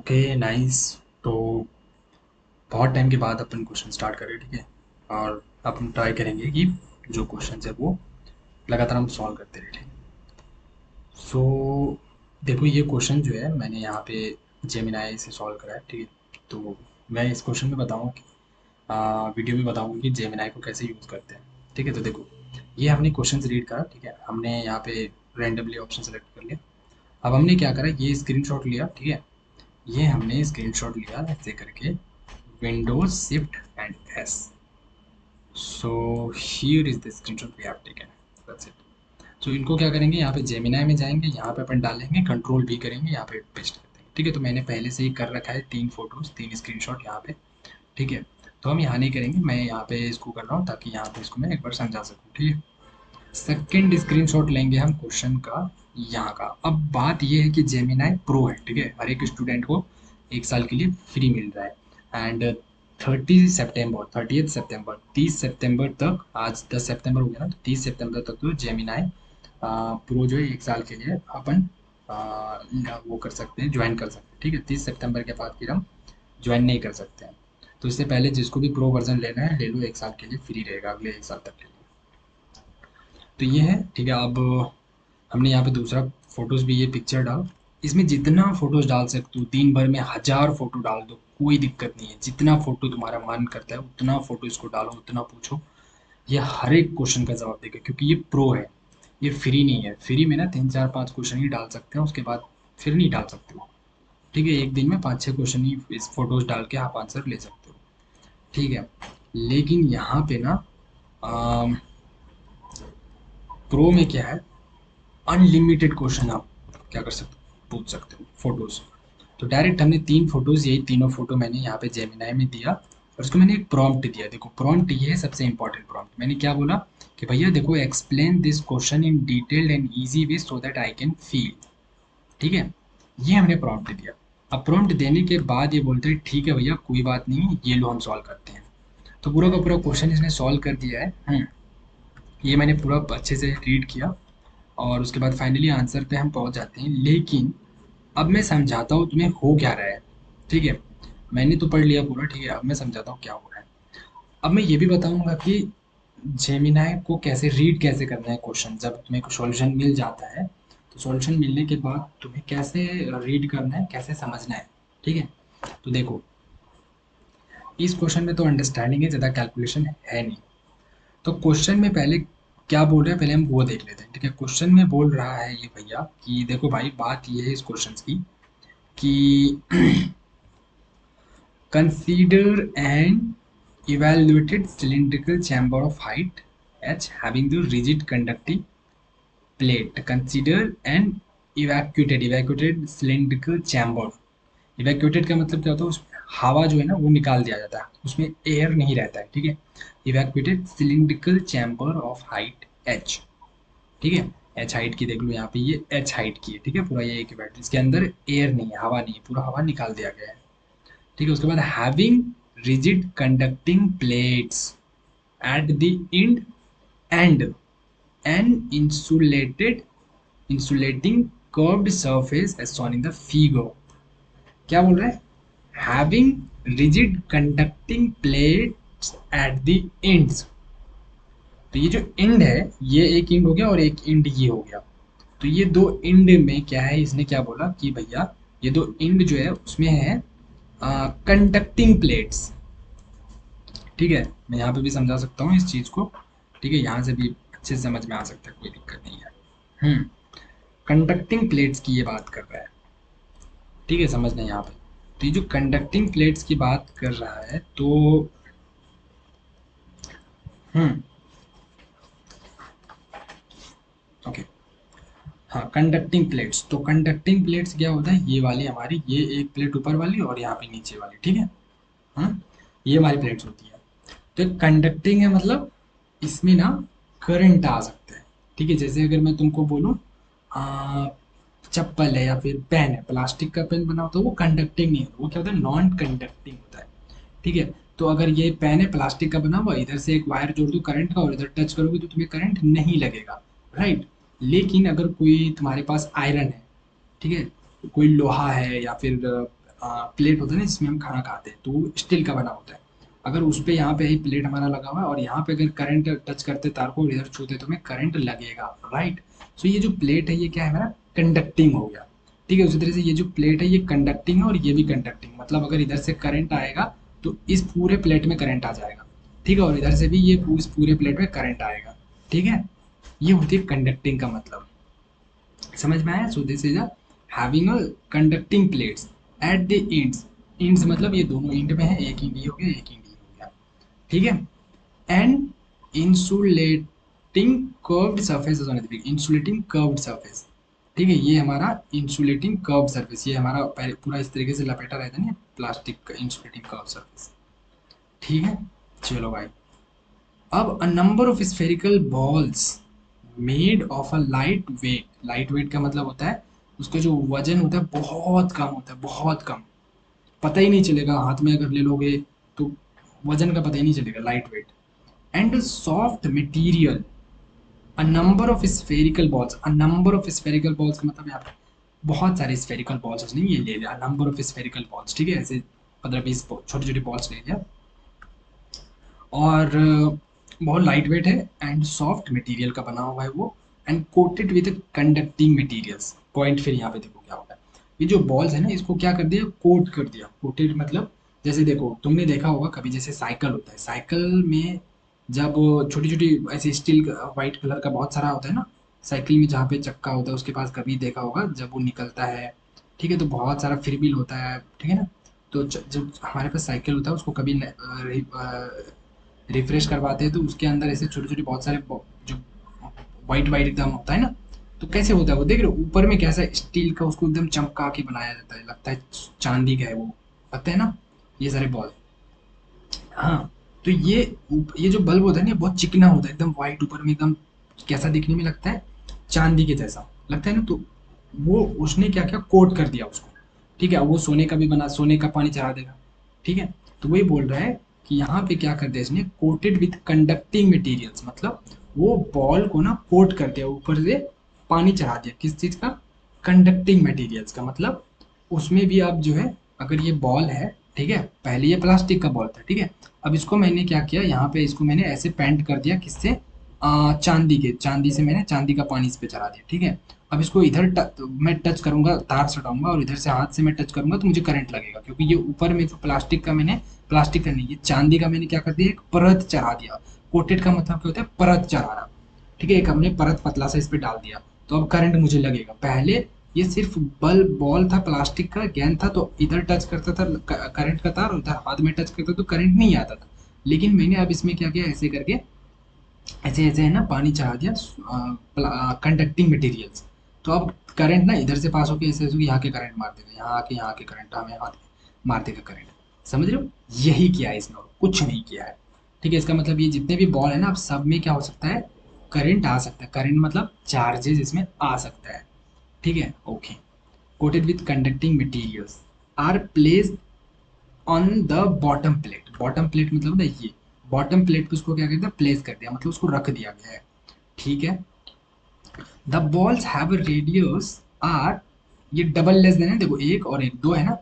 Okay nice. तो बहुत time के बाद अपन क्वेश्चन स्टार्ट करें, ठीक है। और अपन ट्राई करेंगे कि जो क्वेश्चन है वो लगातार हम सॉल्व करते रहे, ठीक है। सो देखो, ये क्वेश्चन जो है मैंने यहाँ पे जेमिनाई से सॉल्व करा है, ठीक है। तो मैं इस क्वेश्चन में बताऊँगा कि वीडियो में बताऊँगा कि जेमिनाई को कैसे यूज़ करते हैं, ठीक है। तो देखो, ये हमने क्वेश्चन रीड करा, ठीक है। हमने यहाँ पे रैंडमली ऑप्शन सेलेक्ट कर लिया। अब हमने क्या करा, ये स्क्रीनशॉट लिया, ठीक है। ये हमने स्क्रीनशॉट लिया ऐसे करके, Windows shift and S. So here is the screenshot we have taken, that's it. So इनको क्या करेंगे, यहाँ पे जेमिनाई में जाएंगे, यहाँ पे अपन डालेंगे, कंट्रोल भी करेंगे, यहाँ पे पेस्ट कर देंगे, ठीक है। तो मैंने पहले से ही कर रखा है 3 फोटोज 3 स्क्रीनशॉट यहाँ पे, ठीक है। तो हम यहाँ नहीं करेंगे, मैं यहाँ पे इसको कर रहा हूँ ताकि यहाँ पे इसको मैं एक बार समझा सकूँ, ठीक है। सेकंड स्क्रीनशॉट लेंगे हम क्वेश्चन का, यहाँ का। अब बात ये है कि जेमिनाई प्रो है, ठीक है। हर एक स्टूडेंट को 1 साल के लिए फ्री मिल रहा है। एंड 30 सितंबर 30 सितंबर तक, आज 10 सितंबर हो गया ना, तो 30 सितंबर तक तो जेमिनाई प्रो जो है 1 साल के लिए अपन वो कर सकते हैं, ज्वाइन कर सकते हैं, ठीक है। 30 सितंबर के बाद फिर हम ज्वाइन नहीं कर सकते हैं। तो इससे पहले जिसको भी प्रो वर्जन लेना है ले लो, 1 साल के लिए फ्री रहेगा, अगले 1 साल तक के लिए। तो ये है, ठीक है। अब हमने यहाँ पे दूसरा फोटोज भी, ये पिक्चर डाल, इसमें जितना फोटोज डाल सकते हो, दिन भर में 1000 फोटो डाल दो, कोई दिक्कत नहीं है। जितना फोटो तुम्हारा मन करता है उतना फोटो इसको डालो, उतना पूछो। ये हर एक क्वेश्चन का जवाब देगा, क्योंकि ये प्रो है, ये फ्री नहीं है। फ्री में ना 3 4 5 क्वेश्चन ही डाल सकते हैं, उसके बाद फिर नहीं डाल सकते हो, ठीक है। एक दिन में 5 6 क्वेश्चन ही इस फोटोज डाल के आप आंसर ले सकते हो, ठीक है। लेकिन यहाँ पे ना प्रो में क्या है, अनलिमिटेड क्वेश्चन आप क्या कर सकते हो, पूछ सकते हो फोटोज। तो डायरेक्ट हमने 3 फोटोज, यही तीनों फोटो मैंने यहाँ पे जेमिनाई में दिया, और उसको मैंने एक प्रॉम्प्ट दिया। देखो प्रॉम्प्ट ये है सबसे इंपॉर्टेंट प्रॉम्प्ट। मैंने क्या बोला कि भैया देखो, explain this question in detailed and easy way so that I can feel, ठीक है। ये हमने प्रॉम्प्ट दिया। अब प्रॉम्प्ट देने के बाद ये बोलते हैं ठीक है भैया कोई बात नहीं, ये लो हम सॉल्व करते हैं। तो पूरा का पूरा क्वेश्चन इसने सॉल्व कर दिया है। ये मैंने पूरा अच्छे से रीड किया, और उसके बाद फाइनली आंसर पे हम पहुंच जाते हैं। लेकिन अब मैं समझाता हूँ तुम्हें हो क्या रहा है, ठीक है। मैंने तो पढ़ लिया पूरा, ठीक है। अब मैं समझाता हूँ क्या हो रहा है। अब मैं ये भी बताऊंगा कि जेमिनाई को कैसे रीड कैसे करना है क्वेश्चन, जब तुम्हें को सॉल्यूशन मिल जाता है तो सॉल्यूशन मिलने के बाद तुम्हें कैसे रीड करना है, कैसे समझना है, ठीक है। तो देखो, इस क्वेश्चन में तो अंडरस्टैंडिंग है, ज़्यादा कैलकुलेशन है नहीं। तो क्वेश्चन में पहले क्या बोल रहा है, पहले हम वो देख लेते हैं, ठीक है। क्वेश्चन में बोल रहा है ये भैया कि देखो भाई, बात ये है इस क्वेश्चन की कि consider an evaluated cylindrical chamber of height h having the rigid conducting plate. Consider an evacuated cylindrical chamber. Evacuated का मतलब क्या होता है, उसमें हवा जो है ना वो निकाल दिया जाता है, उसमें एयर नहीं रहता है, ठीक है। Evacuated cylindrical chamber of height H, ठीक है। एच हाइट की देख लो, यहाँ पे ये एच हाइट की है, ठीक है। पूरा ये एक बैटरी, इसके अंदर एयर नहीं है, हवा नहीं है, पूरा हवा निकाल दिया गया है, ठीक है। उसके बाद having rigid conducting plates at the end and an insulating curved surface as shown in the figure। क्या बोल रहा है, having rigid conducting plates at the ends. तो ये जो एंड है, ये एक एंड हो गया और एक एंड ये हो गया। तो ये दो एंड में क्या है, इसने क्या बोला कि भैया ये दो एंड जो है उसमें है कंडक्टिंग प्लेट्स, ठीक है। मैं यहाँ पे भी समझा सकता हूँ इस चीज़ को, ठीक है। यहाँ से भी अच्छे से समझ में आ सकता है, कोई दिक्कत नहीं है। कंडक्टिंग प्लेट्स की ये बात कर रहा है, ठीक है, समझना यहाँ पे। तो ये जो कंडक्टिंग प्लेट्स की बात कर रहा है, तो हम्म ओके, हाँ, कंडक्टिंग प्लेट्स। तो कंडक्टिंग प्लेट्स क्या होता है, ये वाली हमारी, ये एक प्लेट ऊपर वाली और यहाँ पे नीचे वाली, ठीक है। ये हमारी प्लेट्स होती है। तो कंडक्टिंग है मतलब इसमें ना करंट आ सकता है, ठीक है। जैसे अगर मैं तुमको बोलूँ चप्पल है या फिर पेन है, प्लास्टिक का पेन बना होता है, वो कंडक्टिंग नहीं होता, वो क्या होता है, नॉन कंडक्टिंग होता है, ठीक है। तो अगर ये पेन है प्लास्टिक का बना हुआ, इधर से एक वायर जोड़ दो करंट का और इधर टच करोगे तो तुम्हें करंट नहीं लगेगा, राइट। लेकिन अगर कोई तुम्हारे पास आयरन है, ठीक है, कोई लोहा है या फिर प्लेट होता है ना जिसमें हम खाना खाते हैं, तो वो स्टील का बना होता है। अगर उस पे यहाँ पे ही प्लेट हमारा लगा हुआ है और यहाँ पे अगर करंट टच करते तार को और इधर छूते तो हमें करंट लगेगा, राइट। सो ये जो प्लेट है ये क्या है हमारा, कंडक्टिंग हो गया। ठीक है, उसी तरह से ये जो प्लेट है ये कंडक्टिंग है और ये भी कंडक्टिंग, मतलब अगर इधर से करंट आएगा तो इस पूरे प्लेट में करंट आ जाएगा। ठीक है, और इधर से भी ये इस पूरे प्लेट में करंट आएगा। ठीक है, ये होती है कंडक्टिंग का मतलब। समझ में आया? So this is a having a conducting plates at the ends. Ends मतलब ये दोनों एंड में है, एक एंड ये हो गया, एक एंड ये हो गया। ठीक है, एंड इंसुलेटिंग कर्व्ड सरफेस होने दीजिए, इंसुलेटिंग कर्व्ड सरफेस। ठीक है, ये हमारा इंसुलेटिंग कर्व्ड सरफेस, ये हमारा पूरा इस तरीके से लपेटा रहता है ना प्लास्टिक का इंसुलेटिंग कर्व्ड सरफेस। ठीक है, चलो भाई। अब a number of spherical balls made of a light weight, light weight का मतलब होता है उसका जो वजन होता है बहुत कम होता है, बहुत कम, पता ही नहीं चलेगा, हाथ में अगर ले लोगे तो वजन का पता ही नहीं चलेगा, light weight. And soft material, a number of spherical balls, a number of spherical balls का मतलब यहाँ पे बहुत सारे स्फेरिकल बॉल्स उसने ये ले लिया, नंबर ऑफ स्फेरिकल बॉल्स। ठीक है, ऐसे 15-20 छोटी छोटी बॉल्स ले लिया और बहुत लाइट वेट है एंड सॉफ्ट मटेरियल का बना हुआ है वो, and coated with conducting materials. Point फिर यहाँ पे देखो क्या होगा, ये जो बॉल्स है ना इसको क्या कर दिया, कोट कर दिया। कोटेड मतलब जैसे देखो तुमने देखा होगा कभी, जैसे साइकिल होता है, साइकिल में जब छोटी छोटी ऐसे स्टील वाइट कलर का बहुत सारा होता है ना, साइकिल में जहाँ पे चक्का होता है उसके पास कभी देखा होगा जब वो निकलता है। ठीक है, तो बहुत सारा फिर व्हील होता है, ठीक है ना। तो जब हमारे पास साइकिल होता है उसको कभी रिफ्रेश करवाते हैं तो उसके अंदर ऐसे छोटे छोटे बहुत सारे जो वाइट वाइट एकदम होता है ना, तो कैसे होता है वो देख रहे हो, ऊपर में कैसा स्टील का उसको एकदम चमका के बनाया जाता है, लगता है चांदी का है वो, लगता है ना ये सारे बॉल। हाँ, तो ये जो बल्ब होता है ना ये बहुत चिकना होता है, एकदम व्हाइट ऊपर में एकदम, कैसा दिखने में लगता है, चांदी के जैसा लगता है ना। तो वो उसने क्या किया, कोट कर दिया उसको। ठीक है, वो सोने का भी बना, सोने का पानी चढ़ा देगा। ठीक है, तो वही बोल रहा है कि यहाँ पे क्या कर दिया इसने, कोटेड विथ कंडक्टिंग मटेरियल्स, मतलब वो बॉल को ना कोट कर दिया, ऊपर से पानी चढ़ा दिया, किस चीज का, कंडक्टिंग मटेरियल्स का। मतलब उसमें भी अब जो है, अगर ये बॉल है, ठीक है, पहले ये प्लास्टिक का बॉल था, ठीक है, अब इसको मैंने क्या किया, यहाँ पे इसको मैंने ऐसे पेंट कर दिया, किससे, चांदी के, चांदी से मैंने चांदी का पानी इस पे चढ़ा दिया। ठीक है, अब इसको इधर मैं टच करूंगा, तार सटाऊंगा और इधर से हाथ से मैं टच करूंगा तो मुझे करंट लगेगा, क्योंकि ये ऊपर में जो प्लास्टिक का मैंने, प्लास्टिक का नहीं, ये चांदी का मैंने क्या कर दिया, एक परत चढ़ा दिया। कोटेड का मतलब क्या होता है, परत चढ़ाना। ठीक है, एक हमने परत पतला सा इस पे डाल दिया, तो अब करंट मुझे लगेगा। पहले ये सिर्फ बॉल था, प्लास्टिक का गेंद था, तो इधर टच करता था करंट का तार, उधर हाथ में टच करता तो करंट नहीं आता था। लेकिन मैंने अब इसमें क्या किया, ऐसे करके ऐसे ऐसे है ना पानी चढ़ा दिया, कंडक्टिंग मटेरियल्स। तो अब करंट ना इधर से पास होके ऐसे ऐसे यहाँ के करंट मार देगा, यहाँ के करंट हमें हाथ में मार देगा करंट। समझ रहे हो, यही किया है इसने और कुछ नहीं किया है। ठीक है, इसका मतलब ये जितने भी बॉल है ना, अब सब में क्या हो सकता है, करंट आ सकता है। करंट मतलब चार्जेस इसमें आ सकता है। ठीक है, okay. Coated with conducting materials are placed on the bottom plate. Bottom plate मतलब ना ये, बॉटम प्लेट पे उसको क्या करते हैं, प्लेस कर दिया, मतलब उसको रख दिया गया है। ठीक है, the balls have radius R, ये डबल लेस देना है, देखो एक और एक दो है ना,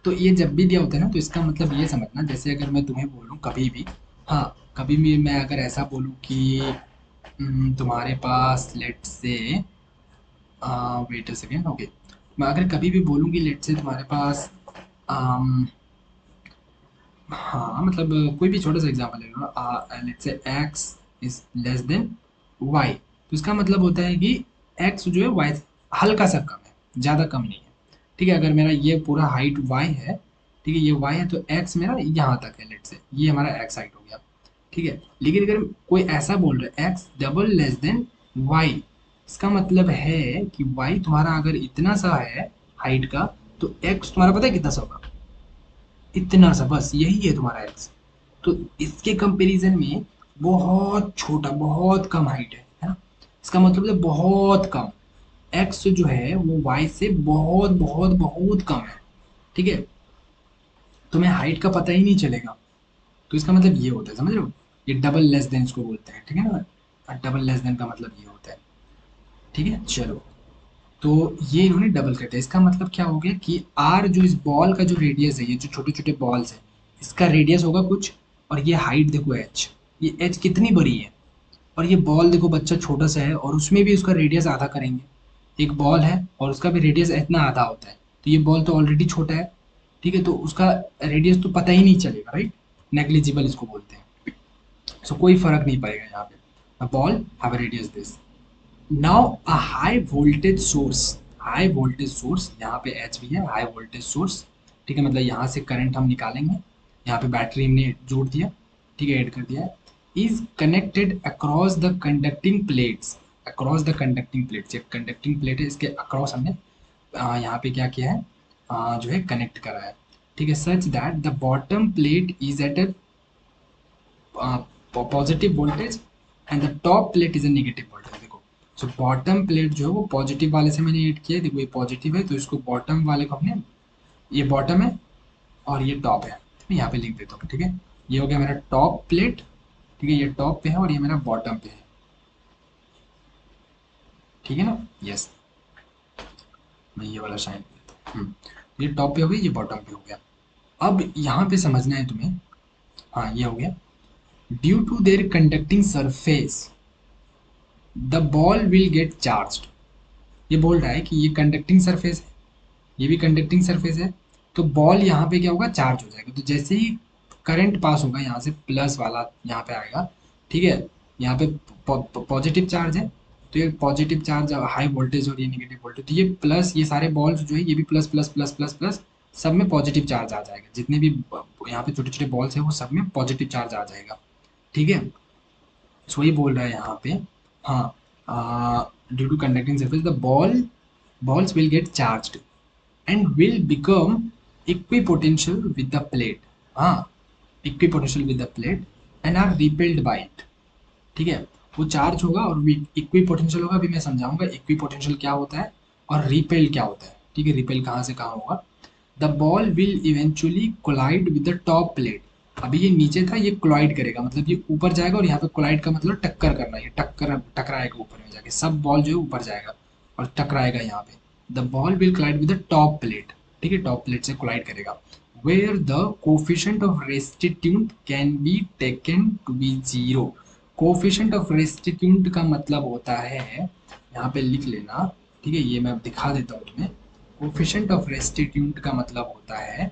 तो ये जब भी दिया होता है ना तो इसका मतलब ये समझना, जैसे अगर मैं तुम्हें बोलूँ कभी भी, हाँ कभी भी मैं अगर ऐसा बोलूँ कि तुम्हारे पास लेट से, वेट अ सेकेंड, ओके, मैं अगर कभी भी बोलूँ कि लेट से तुम्हारे पास, हाँ मतलब कोई भी छोटा सा एग्जांपल ले लो, let's say x is less than y, तो इसका मतलब होता है कि x जो है y से हल्का सा कम है, ज़्यादा कम नहीं है। ठीक है, अगर मेरा ये पूरा हाइट y है, ठीक है, ये y है, तो x मेरा यहाँ तक है, लेट्स से ये हमारा x हाइट हो गया। ठीक है, लेकिन अगर कोई ऐसा बोल रहा है x double less than y, इसका मतलब है कि y तुम्हारा अगर इतना सा है हाइट का, तो x तुम्हारा पता है कितना सा होगा, इतना सा, बस यही है तुम्हारा एक्स। तो इसके कंपैरिजन में बहुत छोटा, बहुत कम हाइट है ना, इसका मतलब है बहुत कम। एक्स जो है वो वाई से बहुत बहुत बहुत कम है। ठीक है, तुम्हें हाइट का पता ही नहीं चलेगा, तो इसका मतलब ये होता है, समझ रहे हो, ये डबल लेस देन इसको बोलते हैं। ठीक है ना, डबल लेस देन का मतलब ये होता है। ठीक है, चलो तो ये इन्होंने डबल कर दिया। इसका मतलब क्या हो गया कि आर जो इस बॉल का जो रेडियस है, ये जो छोटे छोटे बॉल्स है, इसका रेडियस होगा कुछ, और ये हाइट देखो एच, ये एच कितनी बड़ी है, और ये बॉल देखो बच्चा छोटा सा है, और उसमें भी उसका रेडियस आधा करेंगे। एक बॉल है और उसका भी रेडियस इतना आधा होता है, तो ये बॉल तो ऑलरेडी छोटा है, ठीक है, तो उसका रेडियस तो पता ही नहीं चलेगा, राइट, नेग्लिजिबल इसको बोलते हैं। सो कोई फर्क नहीं पड़ेगा यहाँ पे। Ball have radius this. Now a high voltage source, high voltage source, यहाँ पे एच भी है, हाई वोल्टेज सोर्स, ठीक है, मतलब यहाँ से करंट हम निकालेंगे, यहाँ पे बैटरी हमने जोड़ दिया, ठीक है, ऐड कर दिया है, is connected across the conducting plates, across the conducting plates, ये कंडक्टिंग प्लेट है, इसके अक्रॉस हमने यहाँ पे क्या किया है, जो है कनेक्ट करा है, ठीक है, such that the bottom plate is at a positive voltage and the top plate is a negative voltage. देखो, सो बॉटम प्लेट जो है वो पॉजिटिव वाले से मैंने ऐड किया है, देखो ये पॉजिटिव है, तो इसको बॉटम वाले को हमने, ये बॉटम है और ये टॉप है, मैं यहाँ पे लिख देता हूँ, ठीक है, ये हो गया मेरा टॉप प्लेट, ठीक है, ये टॉप पे है और ये मेरा बॉटम पे है, ठीक है ना, यस, मैं ये वाला शाइन देता हूँ, ये टॉप पे हो गया, ये बॉटम पे हो गया। अब यहाँ पे समझना है तुम्हें, हाँ ये हो गया, due to their conducting surface the ball will get charged. ये बोल रहा है कि ये कंडक्टिंग सरफेस है, ये भी कंडक्टिंग सरफेस है, तो बॉल यहाँ पे क्या होगा, चार्ज हो जाएगा। तो जैसे ही करंट पास होगा यहाँ से, प्लस वाला यहाँ पे आएगा, ठीक है, यहाँ पे पॉजिटिव चार्ज है, तो ये पॉजिटिव चार्ज हाई वोल्टेज और ये नेगेटिव वोल्टेज, तो ये प्लस, ये सारे बॉल्स जो है ये भी plus plus plus plus plus, सब में पॉजिटिव चार्ज आ जाएगा, जितने भी यहाँ पे छोटे छोटे बॉल्स है वो सब में पॉजिटिव चार्ज आ जाएगा, ठीक है। सो ये बोल रहा है यहाँ पे, हाँ, due to conducting surface the balls will get charged and will become equipotential with the plate, हाँ, equipotential with the plate and are repelled by it, ठीक है, वो चार्ज होगा और इक्वी पोटेंशियल होगा, अभी मैं समझाऊंगा इक्वी पोटेंशियल क्या होता है और रिपेल क्या होता है, ठीक है, रिपेल कहाँ से कहाँ होगा। The ball will eventually collide with the top plate, अभी ये नीचे था, ये कोलाइड करेगा, मतलब ये ऊपर जाएगा, और यहाँ पे कोलाइड का मतलब टक्कर करना, ये टकराएगा ऊपर में जाके, सब बॉल जो है ऊपर जाएगा और टकराएगा यहाँ पे। The ball will collide with the top plate, ठीक है, टॉप प्लेट से कोलाइड करेगा, where the coefficient of restitute can be taken to be zero. Coefficient of restitute का मतलब होता है, यहाँ पे लिख लेना, ठीक है, ये मैं दिखा देता हूँ तुम्हें। कोफिशिएंट ऑफ रेस्टिट्यूट का मतलब होता है,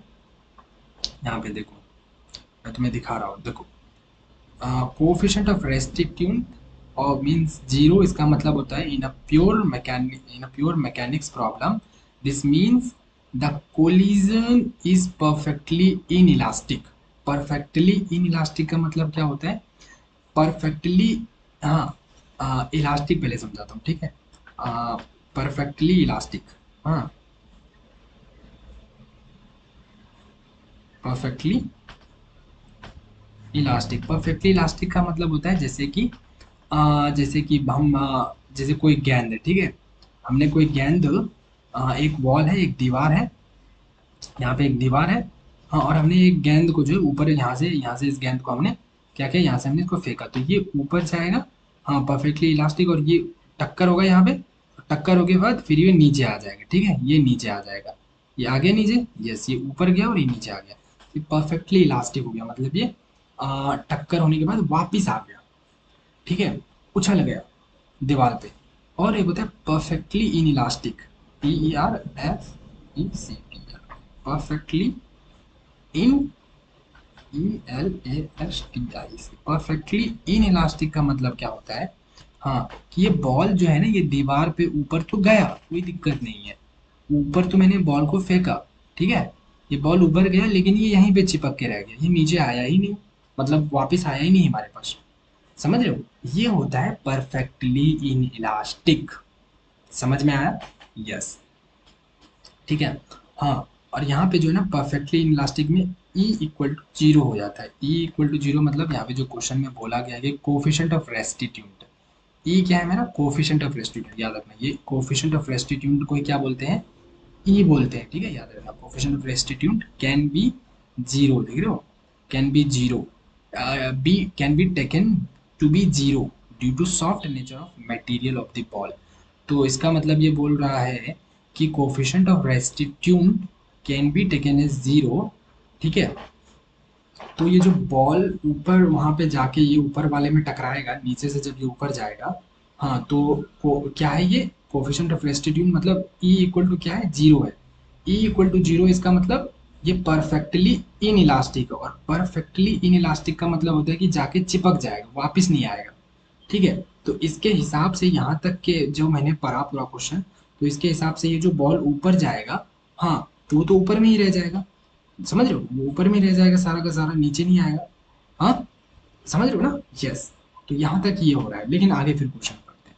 यहाँ पे देखो, मैं तुम्हें दिखा रहा हूँ, देखो, कोफिशिएंट ऑफ रेस्टिट्यूट और मींस जीरो, इसका मतलब होता है in a pure mechanics problem this means the collision is perfectly inelastic. Perfectly inelastic का मतलब क्या होता है, परफेक्टली, हाँ, इलास्टिक पहले समझाता हूँ, ठीक है, परफेक्टली इलास्टिक, हाँ, परफेक्टली इलास्टिक, परफेक्टली इलास्टिक का मतलब होता है जैसे कि हम, जैसे कोई गेंद है, ठीक है, हमने कोई गेंद, एक वॉल है, एक दीवार है, यहाँ पे एक दीवार है, हाँ, और हमने एक गेंद को जो है ऊपर, यहाँ से इस गेंद को हमने क्या किया, यहाँ से हमने इसको फेंका, तो ये ऊपर जाएगा, हाँ, परफेक्टली इलास्टिक, और ये टक्कर होगा यहाँ पे, टक्कर होने के बाद फिर ये नीचे आ जाएगा, ठीक है, ये नीचे आ जाएगा, ये आ गया नीचे, यस, ये ऊपर गया और ये नीचे आ गया, ये परफेक्टली इलास्टिक हो गया, मतलब ये टक्कर होने के बाद वापिस आ गया, ठीक है, उछल गया दीवार पे। और एक होता है perfectly in elastic, PERFECTLY, perfectly in, ELASTIC, perfectly inelastic का मतलब क्या होता है, हाँ, कि ये बॉल जो है ना, ये दीवार पे ऊपर तो गया, कोई दिक्कत नहीं है, ऊपर तो मैंने बॉल को फेंका, ठीक है, ये बॉल ऊपर गया, लेकिन ये यहीं पे चिपक के रह गया, ये नीचे आया ही नहीं, मतलब वापस आया ही नहीं हमारे पास, समझ रहे हो, ये होता है परफेक्टली इन इलास्टिक, समझ में आया, यस, ठीक है, हाँ, और यहाँ पे जो है ना परफेक्टली इन इलास्टिक में E इक्वल टू जीरो हो जाता है, E इक्वल टू जीरो मतलब यहाँ पे जो क्वेश्चन में बोला गया है कि कोफिशिएंट ऑफ रेस्टिट्यूट, E क्या है मेरा, कोफिशिएंट ऑफ रेस्टिट्यूट, याद रखना, ये कोफिशिएंट ऑफ रेस्टिट्यूट को क्या बोलते हैं, E बोलते हैं, ठीक है, याद रखना, coefficient of restitute can be zero, देख रहे हो, can be zero, be can be taken to be zero due to soft nature of material of the ball. तो इसका मतलब ये बोल रहा है कि coefficient of restitution can be taken as 0, ठीक है। तो ये जो बॉल ऊपर वहां पे जाके ये ऊपर वाले में टकराएगा, नीचे से जब ये ऊपर जाएगा, हाँ, तो क्या है ये कोफिशिएंट ऑफ रेस्टिट्यूशन, मतलब ई इक्वल टू क्या है, 0 है। ई इक्वल टू 0 इसका मतलब ये परफेक्टली इन इलास्टिक है, और परफेक्टली इन इलास्टिक का मतलब होता है कि जाके चिपक जाएगा, वापस नहीं आएगा, ठीक है। तो इसके हिसाब से यहाँ तक के जो मैंने पढ़ा पूरा क्वेश्चन, तो इसके हिसाब से ये जो बॉल ऊपर जाएगा, हाँ, तो वो तो ऊपर में ही रह जाएगा, समझ रहे हो, वो ऊपर में रह जाएगा सारा का सारा, नीचे नहीं आएगा। हाँ, समझ रहे हो ना, यस। तो यहाँ तक ये हो रहा है, लेकिन आगे फिर क्वेश्चन पढ़ते हैं।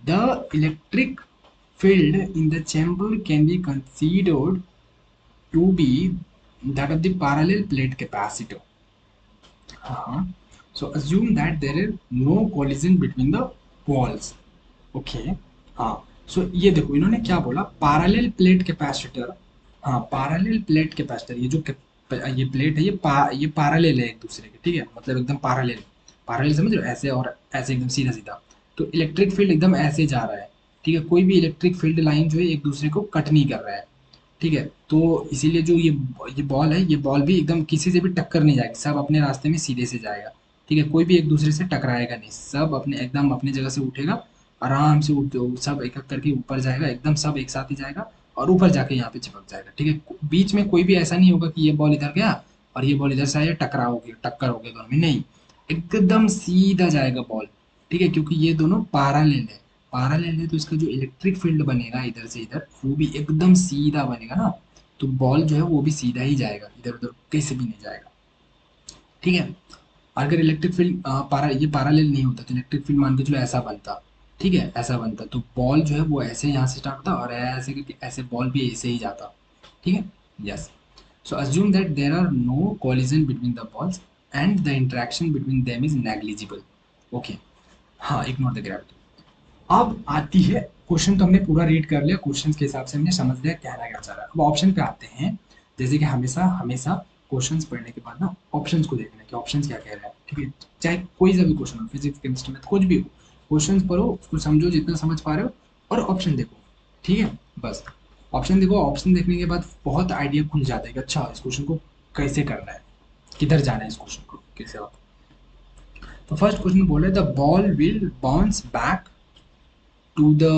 The electric field in the chamber can be considered to be that of the parallel plate capacitor. हाँ, so assume that there is no collision between the walls. Okay, हाँ, सो ये देखो इन्होंने क्या बोला, पैरेलल प्लेट कैपेसिटर। हाँ, parallel plate capacitor, ये जो ये प्लेट है, ये पैरेलल है एक दूसरे के, ठीक है, मतलब एकदम पैरेलल। पैरेलल समझ रहे हो, ऐसे और ऐसे एकदम सीधा सीधा। तो इलेक्ट्रिक फील्ड एकदम ऐसे जा रहा है, ठीक है, कोई भी इलेक्ट्रिक फील्ड लाइन जो है एक दूसरे को कट नहीं कर रहा है, ठीक है। तो इसीलिए जो ये बॉल है, ये बॉल भी एकदम किसी से भी टक्कर नहीं जाएगी, सब अपने रास्ते में सीधे से जाएगा, ठीक है, कोई भी एक दूसरे से टकराएगा नहीं, सब अपने एकदम अपनी जगह से उठेगा, आराम से सब एक एक करके ऊपर जाएगा, एकदम सब एक साथ ही जाएगा, और ऊपर जाके यहाँ पे चिपक जाएगा, ठीक है। बीच में कोई भी ऐसा नहीं होगा कि ये बॉल इधर गया और ये बॉल इधर से आया, टक्कर हो गया दोनों में, नहीं, एकदम सीधा जाएगा बॉल, ठीक है, क्योंकि ये दोनों पैरेलल है। पैरेलल है तो इसका जो इलेक्ट्रिक फील्ड बनेगा इधर से इधर, वो भी एकदम सीधा बनेगा ना, तो बॉल जो है वो भी सीधा ही जाएगा, इधर उधर कैसे भी नहीं जाएगा, ठीक है। अगर इलेक्ट्रिक फील्ड ये पैरेलल नहीं होता तो इलेक्ट्रिक फील्ड मान के चलो ऐसा बनता, ठीक है, ऐसा बनता, तो बॉल जो है वो ऐसे यहाँ से स्टार्ट होता और ऐसे करके ऐसे बॉल भी ऐसे ही जाता, ठीक है, yes. So assume that there are no collision between the balls and the interaction between them is negligible. Okay, हाँ, इग्नोर द ग्रेविटी। अब आती है क्वेश्चन, तो हमने पूरा रीड कर लिया, क्वेश्चन के हिसाब से हमने समझ लिया कहना क्या चाह रहा है। अब ऑप्शन पे आते हैं। जैसे कि हमेशा हमेशा क्वेश्चंस पढ़ने के बाद ना ऑप्शंस को देखना है कि ऑप्शंस क्या कह रहे हैं, ठीक है, चाहे कोई सा भी क्वेश्चन हो, फिजिक्स केमिस्ट्री में कुछ भी हो, क्वेश्चंस पढ़ो, उसको समझो जितना समझ पा रहे हो, और ऑप्शन देखो, ठीक है, बस ऑप्शन देखो। ऑप्शन देखने के बाद बहुत आइडिया खुल जाता है कि अच्छा इस क्वेश्चन को कैसे करना है, किधर जाना है इस क्वेश्चन को कैसे आप। तो फर्स्ट क्वेश्चन बोले the ball will bounce back to the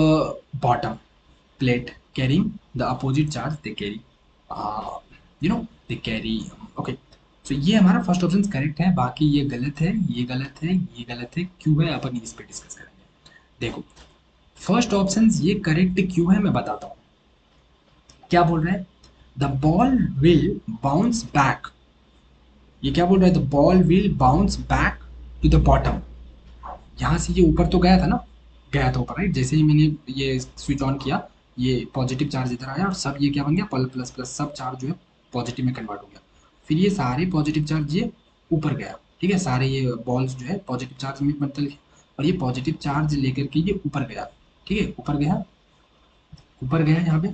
bottom plate carrying the opposite charge they carry, uh, they carry, okay। तो ये हमारा फर्स्ट ऑप्शन करेक्ट है, बाकी ये गलत है, ये गलत है, ये गलत है, क्यों है अपन इस पे डिस्कस करेंगे। देखो, फर्स्ट ऑप्शन ये करेक्ट क्यों है मैं बताता हूँ। क्या बोल रहा है, the ball will bounce back, ये क्या बोल रहा है, the ball will bounce back to the bottom. यहाँ से ये ऊपर तो गया था ना, गया था ऊपर, राइट, जैसे ही मैंने ये स्विच ऑन किया, ये पॉजिटिव चार्ज इधर आया और सब ये क्या बन गया, प्लस प्लस, सब चार्ज जो है पॉजिटिव में कन्वर्ट हो गया। फिर ये सारे पॉजिटिव चार्ज ये ऊपर गया, ठीक है, सारे ये बॉल्स जो है पॉजिटिव चार्ज में बदल गए, और ये पॉजिटिव चार्ज लेकर के ये ऊपर गया, ठीक है, ऊपर गया, ऊपर गया यहाँ पे।